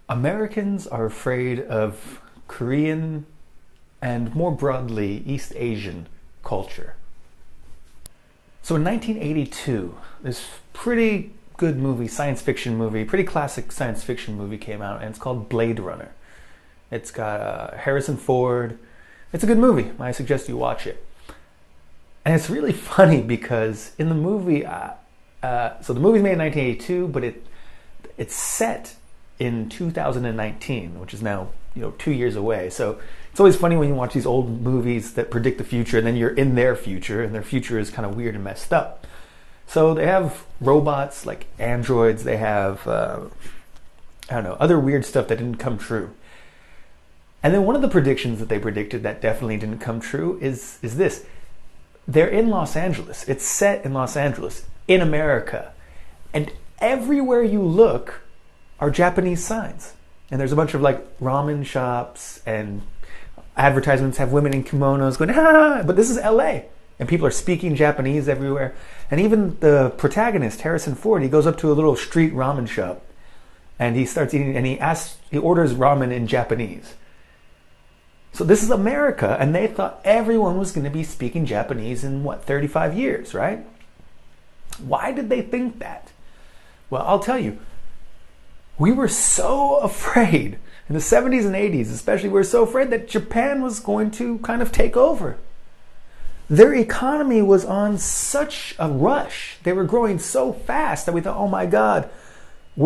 Americans are afraid of Korean and more broadly East Asian culture. So in 1982, this pretty good movie, science fiction movie, pretty classic science fiction movie came out, and it's called Blade Runner. It's got Harrison Ford. It's a good movie. I suggest you watch it. And it's really funny because in the movie, so the movie's made in 1982, but it's set in 2019, which is now 2 years away. So it's always funny when you watch these old movies that predict the future, and then you're in their future, and their future is kind of weird and messed up. So they have robots like androids. They have other weird stuff that didn't come true. And then one of the predictions that they predicted that definitely didn't come true is this. They're in Los Angeles. It's set in Los Angeles, in America. And everywhere you look are Japanese signs. And there's a bunch of like ramen shops, and advertisements have women in kimonos going, ah, but this is LA. And people are speaking Japanese everywhere. And even the protagonist, Harrison Ford, he goes up to a little street ramen shop and he starts eating, and he orders ramen in Japanese. So this is America, and they thought everyone was going to be speaking Japanese in 35 years, right? Why did they think that? Well, I'll tell you. We were so afraid in the 70s and 80s, especially, we were so afraid that Japan was going to kind of take over. Their economy was on such a rush. They were growing so fast that we thought, oh my God, in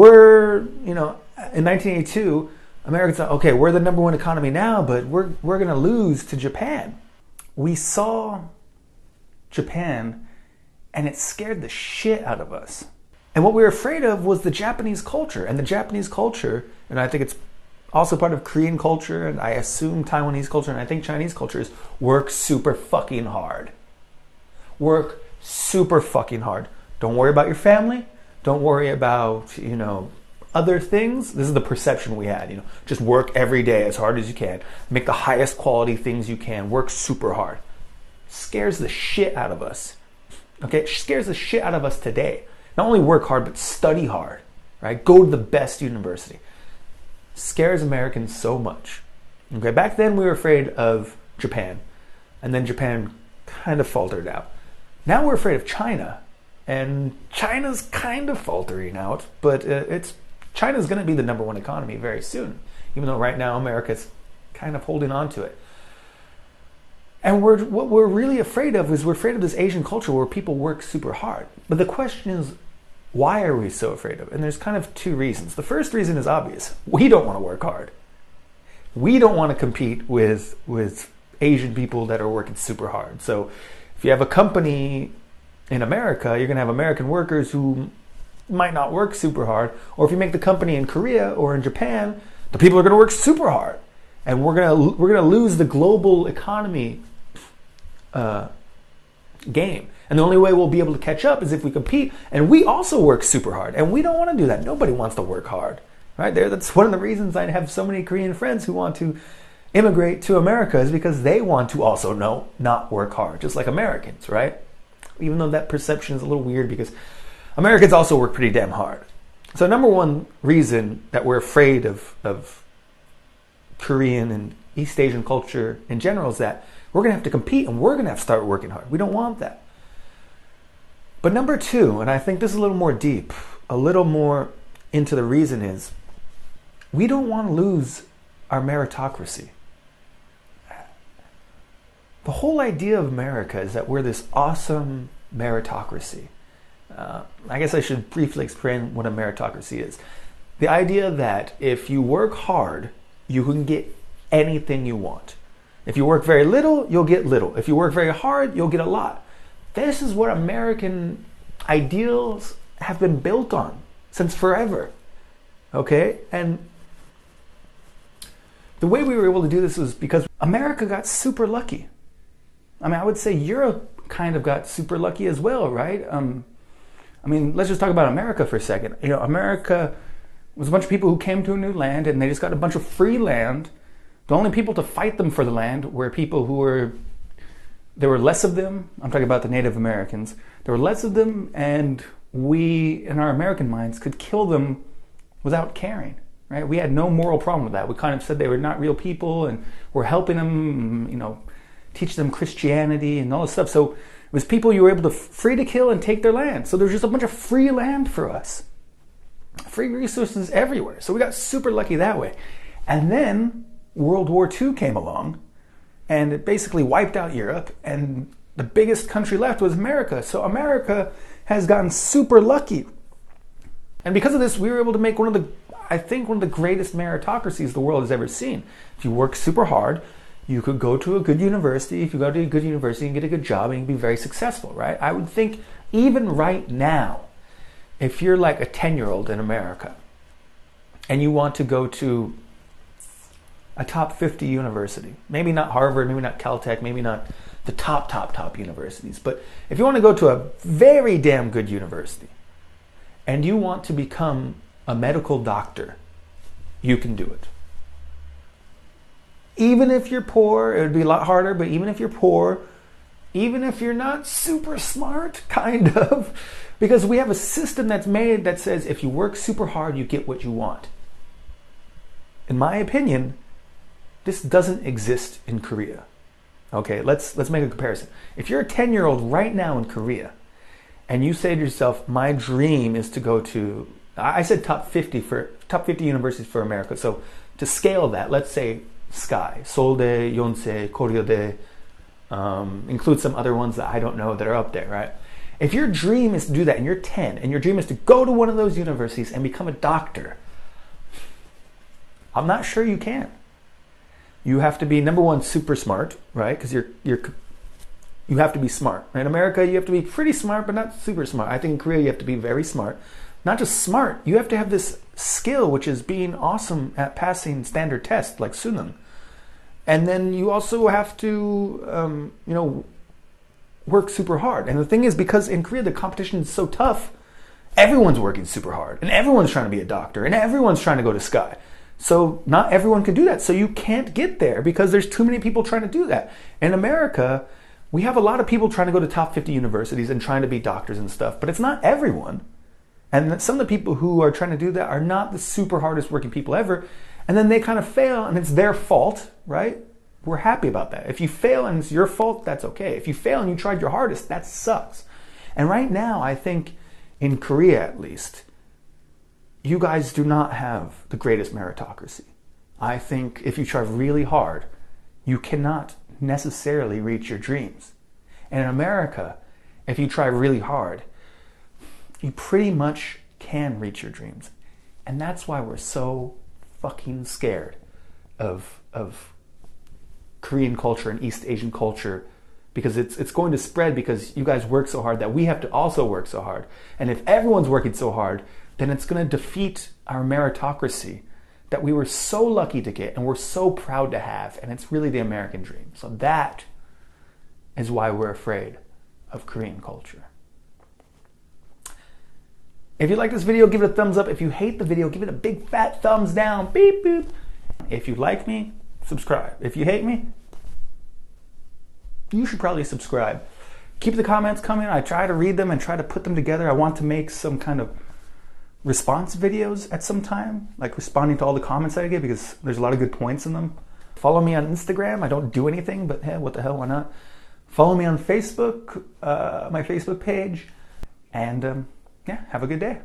1982, Americans thought, okay, we're the number one economy now, but we're going to lose to Japan. We saw Japan, and it scared the shit out of us. And what we were afraid of was the Japanese culture. And the Japanese culture, and I think it's also part of Korean culture, and I assume Taiwanese culture, and I think Chinese culture, is work super fucking hard. Work super fucking hard. Don't worry about your family. Don't worry about, other things. This is the perception we had, just work every day as hard as you can. Make the highest quality things you can. Work super hard. Scares the shit out of us. Okay? It scares the shit out of us today. Not only work hard, but study hard, right? Go to the best university. Scares Americans so much. Okay, back then we were afraid of Japan, and then Japan kind of faltered out. Now we're afraid of China, and China's kind of faltering out, but China's going to be the number one economy very soon, even though right now America's kind of holding on to it. And what we're really afraid of is we're afraid of this Asian culture where people work super hard. But the question is, why are we so afraid of it? And there's kind of two reasons. The first reason is obvious. We don't want to work hard. We don't want to compete with Asian people that are working super hard. So if you have a company in America, you're going to have American workers who might not work super hard. Or if you make the company in Korea or in Japan, the people are going to work super hard. And we're gonna lose the global economy game. And the only way we'll be able to catch up is if we compete, and we also work super hard. And we don't want to do that. Nobody wants to work hard, right? That's one of the reasons I have so many Korean friends who want to immigrate to America, is because they want to also not work hard, just like Americans, right? Even though that perception is a little weird, because Americans also work pretty damn hard. So number one reason that we're afraid of Korean and East Asian culture in general is that we're going to have to compete, and we're going to have to start working hard. We don't want that. But number two, and I think this is a little more deep, a little more into the reason, is we don't want to lose our meritocracy. The whole idea of America is that we're this awesome meritocracy. I guess I should briefly explain what a meritocracy is. The idea that if you work hard, you can get anything you want. If you work very little, you'll get little. If you work very hard, you'll get a lot. This is what American ideals have been built on since forever. Okay? And the way we were able to do this was because America got super lucky. I mean, I would say Europe kind of got super lucky as well, right? Let's just talk about America for a second. America was a bunch of people who came to a new land, and they just got a bunch of free land. The only people to fight them for the land were people there were less of them. I'm talking about the Native Americans. There were less of them, and we, in our American minds, could kill them without caring. right? We had no moral problem with that. We kind of said they were not real people, and we're helping them, teach them Christianity and all this stuff. So it was people you were able to free to kill and take their land. So there's just a bunch of free land for us. Free resources everywhere. So we got super lucky that way. And then World War II came along, and it basically wiped out Europe, and the biggest country left was America. So America has gotten super lucky. And because of this, we were able to make one of the greatest meritocracies the world has ever seen. If you work super hard, you could go to a good university. If you go to a good university and get a good job, and you can be very successful, right? I would think even right now, if you're like a 10-year-old in America and you want to go to a top 50 university, maybe not Harvard, maybe not Caltech, maybe not the top universities, but if you want to go to a very damn good university and you want to become a medical doctor, you can do it. Even if you're poor, it would be a lot harder, but even if you're poor, even if you're not super smart, kind of, because we have a system that's made that says if you work super hard, you get what you want. In my opinion, this doesn't exist in Korea. Okay, let's make a comparison. If you're a 10-year-old right now in Korea, and you say to yourself, my dream is to go to, I said top 50 universities for America. So to scale that, let's say SKY, Seoulde, Yonsei, Korea대, include some other ones that I don't know that are up there, right? If your dream is to do that and you're 10 and your dream is to go to one of those universities and become a doctor, I'm not sure you can. You have to be, number one, super smart, right? Because you have to be smart. In America, you have to be pretty smart, but not super smart. I think in Korea, you have to be very smart. Not just smart, you have to have this skill, which is being awesome at passing standard tests like Sunan. And then you also have to, work super hard. And the thing is, because in Korea, the competition is so tough, everyone's working super hard. And everyone's trying to be a doctor. And everyone's trying to go to SKY. So not everyone can do that. So you can't get there because there's too many people trying to do that. In America, we have a lot of people trying to go to top 50 universities and trying to be doctors and stuff. But it's not everyone. And some of the people who are trying to do that are not the super hardest working people ever. And then they kind of fail and it's their fault, right? We're happy about that. If you fail and it's your fault, that's okay. If you fail and you tried your hardest, that sucks. And right now, I think in Korea at least, you guys do not have the greatest meritocracy. I think if you try really hard, you cannot necessarily reach your dreams. And in America, if you try really hard, you pretty much can reach your dreams. And that's why we're so fucking scared of Korean culture and East Asian culture, because it's going to spread because you guys work so hard that we have to also work so hard. And if everyone's working so hard, then it's going to defeat our meritocracy that we were so lucky to get and we're so proud to have. And it's really the American dream. So that is why we're afraid of Korean culture. If you like this video, give it a thumbs up. If you hate the video, give it a big fat thumbs down. Beep, boop. If you like me, subscribe. If you hate me, you should probably subscribe. Keep the comments coming. I try to read them and try to put them together. I want to make some kind of response videos at some time, like responding to all the comments that I get, because there's a lot of good points in them. Follow me on Instagram. I don't do anything, but hey, what the hell, why not? Follow me on Facebook, my Facebook page, and yeah, have a good day.